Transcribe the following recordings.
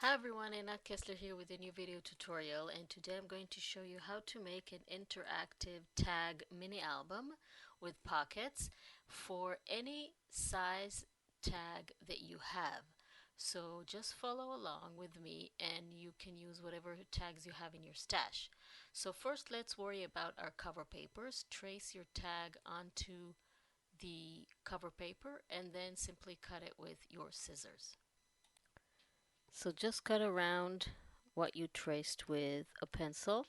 Hi everyone, Anna Kessler here with a new video tutorial, and today I'm going to show you how to make an interactive tag mini album with pockets for any size tag that you have. So just follow along with me and you can use whatever tags you have in your stash. So first let's worry about our cover papers. Trace your tag onto the cover paper and then simply cut it with your scissors. So just cut around what you traced with a pencil.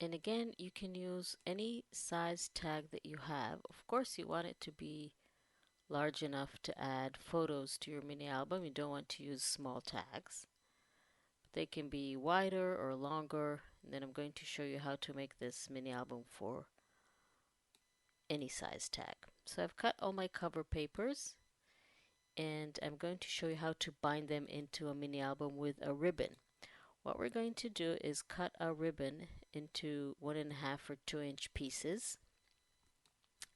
And again, you can use any size tag that you have. Of course, you want it to be large enough to add photos to your mini album. You don't want to use small tags. They can be wider or longer. And then I'm going to show you how to make this mini album for any size tag. So I've cut all my cover papers and I'm going to show you how to bind them into a mini album with a ribbon. What we're going to do is cut our ribbon into 1.5 or 2-inch pieces,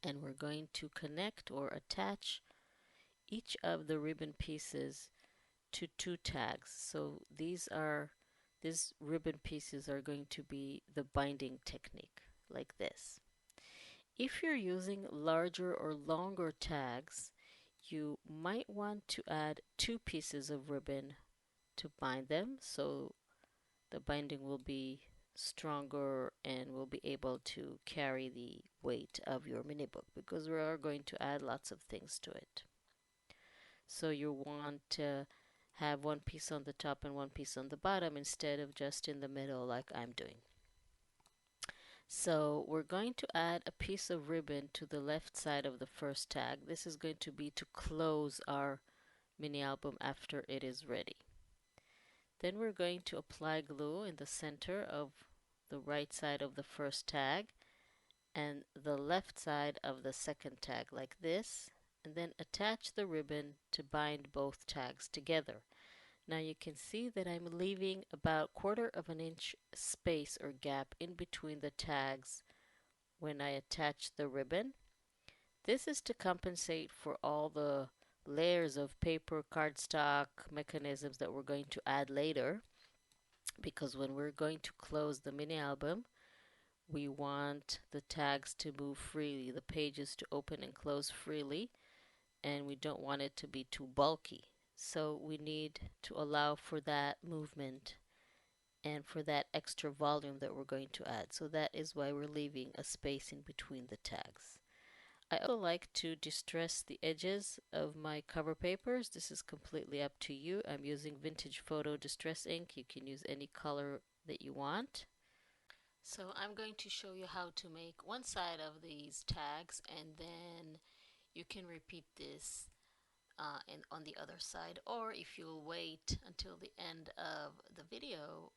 and we're going to connect or attach each of the ribbon pieces to 2 tags. So these ribbon pieces are going to be the binding technique, like this. If you're using larger or longer tags, you might want to add 2 pieces of ribbon to bind them, so the binding will be stronger and will be able to carry the weight of your mini book, because we are going to add lots of things to it. So you want to have one piece on the top and one piece on the bottom instead of just in the middle like I'm doing. So we're going to add a piece of ribbon to the left side of the first tag. This is going to be to close our mini album after it is ready. Then we're going to apply glue in the center of the right side of the first tag and the left side of the second tag, like this, and then attach the ribbon to bind both tags together. Now you can see that I'm leaving about 1/4 of an inch space or gap in between the tags when I attach the ribbon. This is to compensate for all the layers of paper, cardstock, mechanisms that we're going to add later, because when we're going to close the mini album, we want the tags to move freely, the pages to open and close freely, and we don't want it to be too bulky. So we need to allow for that movement and for that extra volume that we're going to add. So that is why we're leaving a space in between the tags. I also like to distress the edges of my cover papers. This is completely up to you. I'm using Vintage Photo Distress ink. You can use any color that you want. So I'm going to show you how to make one side of these tags, and then you can repeat this on the other side, or if you'll wait until the end of the video,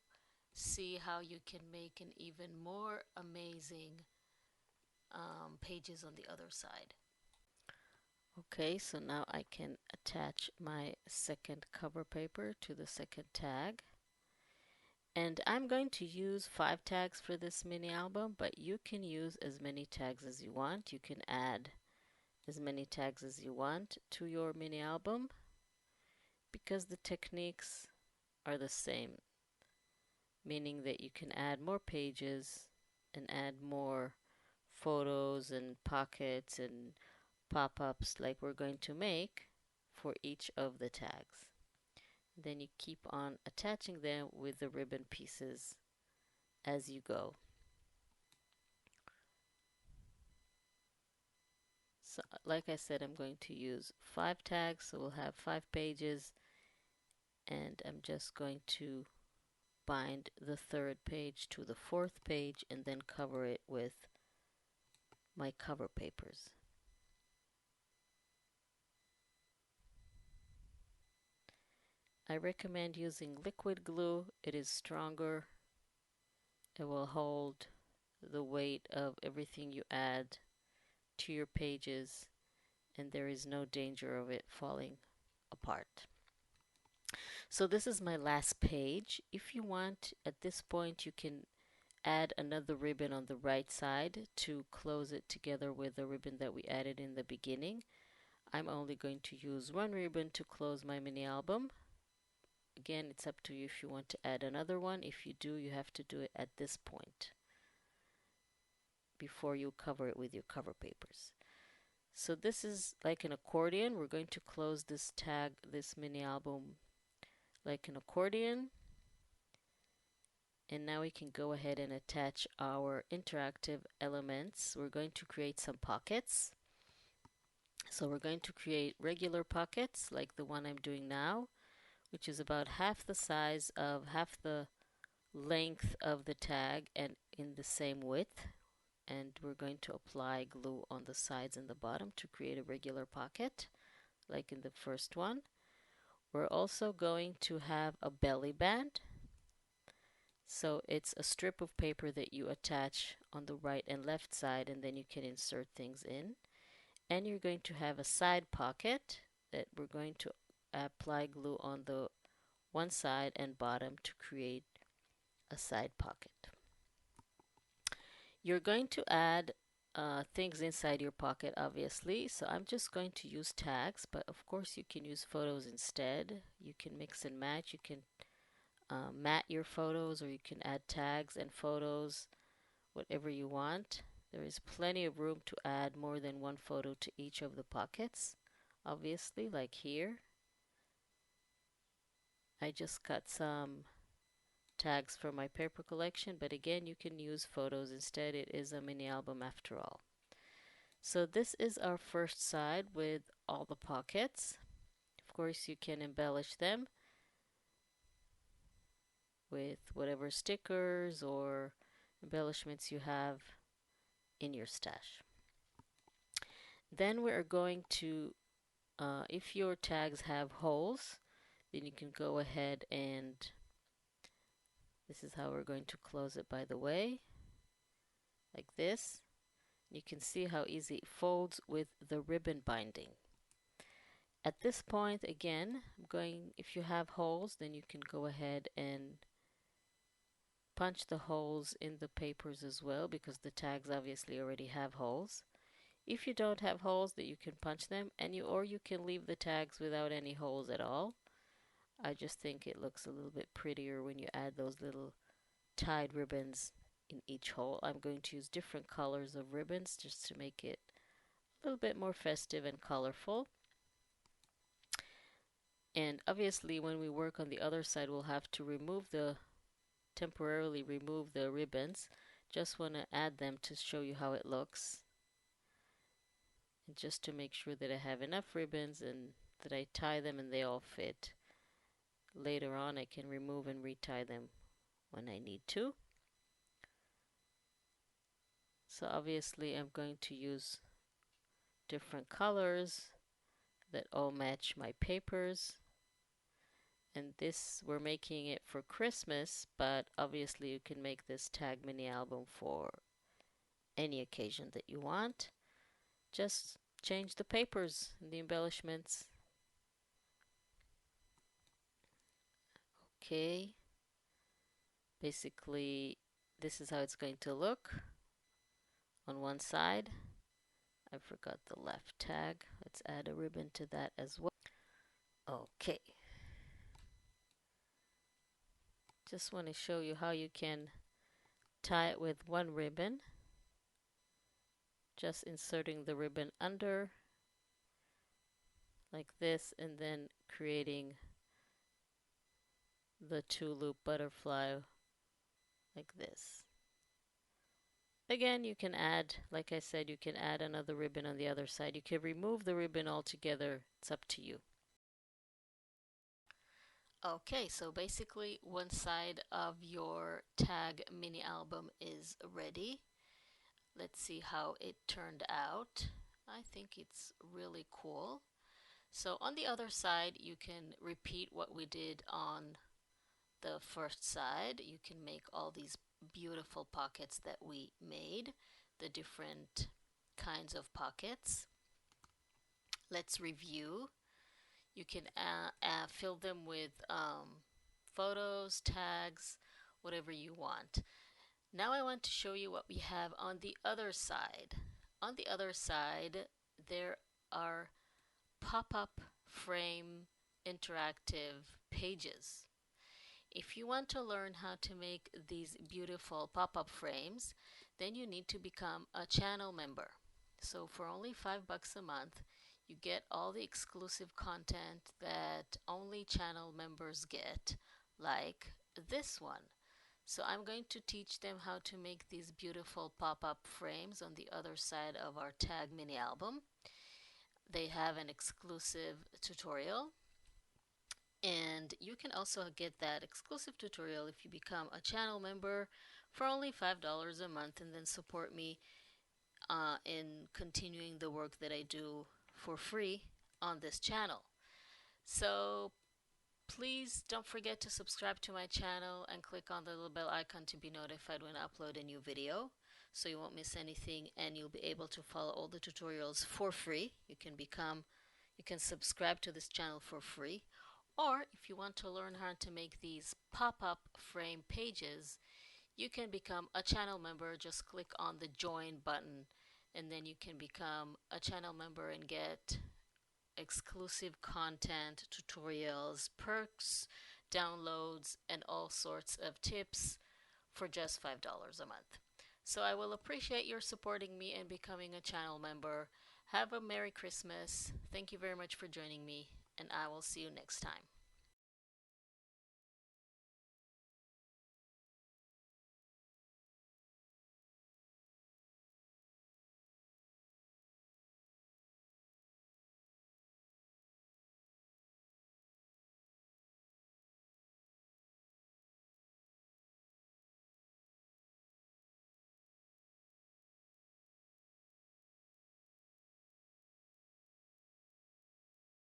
see how you can make an even more amazing pages on the other side. Okay, so now I can attach my second cover paper to the second tag. And I'm going to use 5 tags for this mini album, but you can use as many tags as you want. You can add as many tags as you want to your mini album because the techniques are the same, meaning that you can add more pages and add more photos and pockets and pop-ups like we're going to make for each of the tags. Then you keep on attaching them with the ribbon pieces as you go. So like I said, I'm going to use 5 tags, so we'll have 5 pages, and I'm just going to bind the 3rd page to the 4th page and then cover it with my cover papers. I recommend using liquid glue. It is stronger. It will hold the weight of everything you add to your pages, and there is no danger of it falling apart. So this is my last page. If you want, at this point, you can add another ribbon on the right side to close it together with the ribbon that we added in the beginning. I'm only going to use one ribbon to close my mini album. again, it's up to you if you want to add another one. If you do, you have to do it at this point before you cover it with your cover papers. So this is like an accordion. We're going to close this tag, this mini album, like an accordion. And now we can go ahead and attach our interactive elements. We're going to create some pockets. So we're going to create regular pockets like the one I'm doing now, which is about half the size of half the length of the tag and in the same width. And we're going to apply glue on the sides and the bottom to create a regular pocket like in the first one. We're also going to have a belly band. So it's a strip of paper that you attach on the right and left side, and then you can insert things in. And you're going to have a side pocket that we're going to apply glue on the one side and bottom to create a side pocket. You're going to add things inside your pocket, obviously. So I'm just going to use tags, but of course you can use photos instead. You can mix and match. You can mat your photos, or you can add tags and photos, whatever you want. There is plenty of room to add more than one photo to each of the pockets, obviously, like here. I just cut some tags for my paper collection, but again, you can use photos instead. It is a mini album after all. So this is our first side with all the pockets. Of course, you can embellish them with whatever stickers or embellishments you have in your stash. Then we are going to, if your tags have holes, then you can go ahead and, this is how we're going to close it, by the way, like this. You can see how easy it folds with the ribbon binding. At this point, again, if you have holes, then you can go ahead and punch the holes in the papers as well, because the tags obviously already have holes. If you don't have holes, that you can punch them, or you can leave the tags without any holes at all. I just think it looks a little bit prettier when you add those little tied ribbons in each hole. I'm going to use different colors of ribbons just to make it a little bit more festive and colorful. And obviously when we work on the other side, we'll have to temporarily remove the ribbons. Just want to add them to show you how it looks, and just to make sure that I have enough ribbons and that I tie them and they all fit. Later on I can remove and retie them when I need to. So obviously I'm going to use different colors that all match my papers. And this, we're making it for Christmas, but obviously you can make this tag mini album for any occasion that you want. Just change the papers and the embellishments. Okay. Basically, this is how it's going to look on one side. I forgot the left tag. Let's add a ribbon to that as well. Okay. Just want to show you how you can tie it with one ribbon. Just inserting the ribbon under like this, and then creating the two-loop butterfly like this. Again, you can add, like I said, you can add another ribbon on the other side. You can remove the ribbon altogether. It's up to you. Okay, so basically one side of your tag mini album is ready. Let's see how it turned out. I think it's really cool. So on the other side, you can repeat what we did on the first side. You can make all these beautiful pockets that we made, the different kinds of pockets. Let's review. You can fill them with photos, tags, whatever you want. Now I want to show you what we have on the other side. On the other side, there are pop-up frame interactive pages. If you want to learn how to make these beautiful pop-up frames, then you need to become a channel member. So for only $5 a month, you get all the exclusive content that only channel members get, like this one. So I'm going to teach them how to make these beautiful pop-up frames on the other side of our tag mini album. They have an exclusive tutorial, and you can also get that exclusive tutorial if you become a channel member for only $5 a month and then support me in continuing the work that I do for free on this channel. So please don't forget to subscribe to my channel and click on the little bell icon to be notified when I upload a new video so you won't miss anything, and you'll be able to follow all the tutorials for free. You can subscribe to this channel for free. Or if you want to learn how to make these pop-up frame pages, you can become a channel member. Just click on the join button and then you can become a channel member and get exclusive content, tutorials, perks, downloads, and all sorts of tips for just $5 a month. So I will appreciate your supporting me and becoming a channel member. Have a Merry Christmas. Thank you very much for joining me, and I will see you next time.